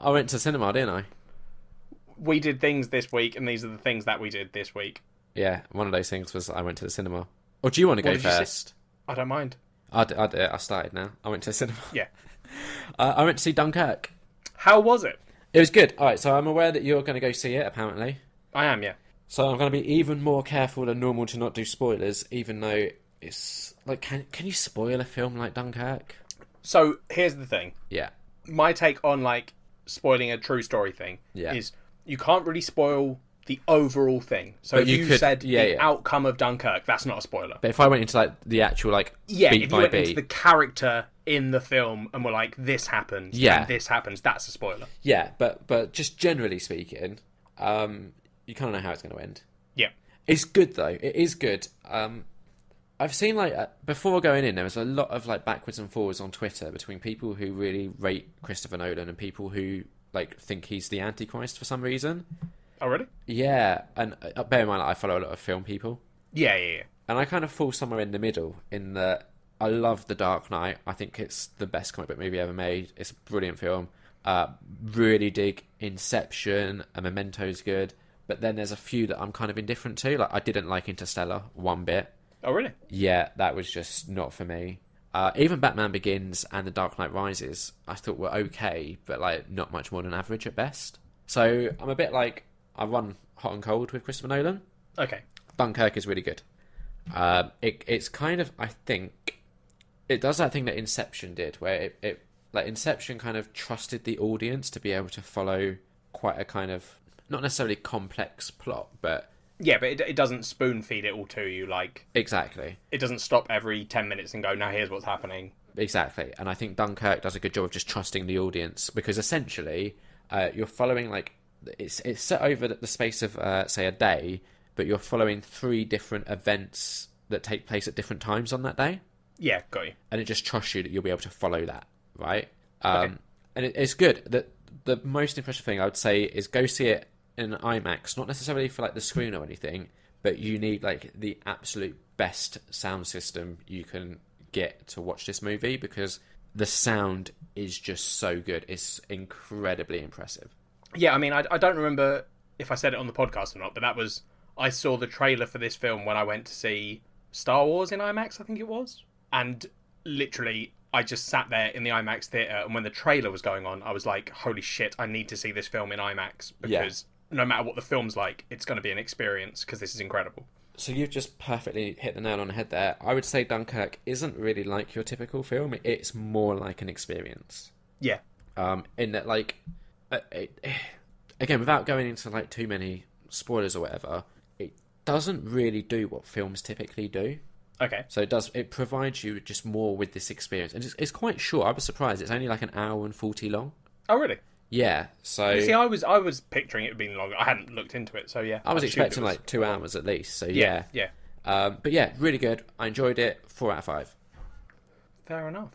I went to cinema, didn't I? We did things this week, and these are the things that we did this week. Yeah, one of those things was I went to the cinema. Or do you want to go first? I don't mind. I started now. I went to the cinema. Yeah. I went to see Dunkirk. How was it? It was good. All right, so I'm aware that you're going to go see it, apparently. I am, yeah. So I'm going to be even more careful than normal to not do spoilers, even though it's... Like, can you spoil a film like Dunkirk? So, here's the thing. Yeah. My take on, like, spoiling a true story thing is you can't really spoil the overall thing. So but if you said the outcome of Dunkirk, that's not a spoiler. But if I went into, like, the actual, like, beat if you by went beat... into the character in the film and were like, this happens, and this happens, that's a spoiler. Yeah, but just generally speaking, you kind of know how it's going to end. Yeah. It's good, though. It is good. I've seen, like, before going in, there was a lot of, like, backwards and forwards on Twitter between people who really rate Christopher Nolan and people who, like, think he's the Antichrist for some reason. Oh, really? Yeah, and bear in mind, I follow a lot of film people. Yeah. And I kind of fall somewhere in the middle in that I love The Dark Knight. I think it's the best comic book movie ever made. It's a brilliant film. Really dig Inception, and Memento's good. But then there's a few that I'm kind of indifferent to. Like, I didn't like Interstellar one bit. Oh, really? Yeah, that was just not for me. Even Batman Begins and The Dark Knight Rises, I thought were okay, but like not much more than average at best. So I'm a bit like, I run hot and cold with Christopher Nolan. Okay. Dunkirk is really good. It's kind of, I think, it does that thing that Inception did, where it like Inception kind of trusted the audience to be able to follow quite a kind of, not necessarily complex plot, but... Yeah, but it doesn't spoon feed it all to you, like... Exactly. It doesn't stop every 10 minutes and go, now here's what's happening. Exactly. And I think Dunkirk does a good job of just trusting the audience, because essentially, you're following, like... It's set over the space of, say, a day, but you're following 3 different events that take place at different times on that day. Yeah, got you. And it just trusts you that you'll be able to follow that, right? Okay. And it's good. The most impressive thing I would say is go see it in IMAX, not necessarily for like the screen or anything, but you need like the absolute best sound system you can get to watch this movie, because the sound is just so good. It's incredibly impressive. Yeah, I mean, I don't remember if I said it on the podcast or not, but I saw the trailer for this film when I went to see Star Wars in IMAX, I think it was. And literally, I just sat there in the IMAX theatre, and when the trailer was going on, I was like, holy shit, I need to see this film in IMAX, because no matter what the film's like, it's going to be an experience, because this is incredible. So you've just perfectly hit the nail on the head there. I would say Dunkirk isn't really like your typical film. It's more like an experience. Yeah. In that, like... again, without going into like too many spoilers or whatever, it doesn't really do what films typically do. Okay. So it provides you just more with this experience, and it's quite short. I was surprised. It's only like an hour and 40 long. Oh, really? Yeah. So you see, I was picturing it being longer. I hadn't looked into it, so yeah. I was expecting like 2 hours at least. So yeah. Yeah. But yeah, really good. I enjoyed it. 4 out of 5. Fair enough.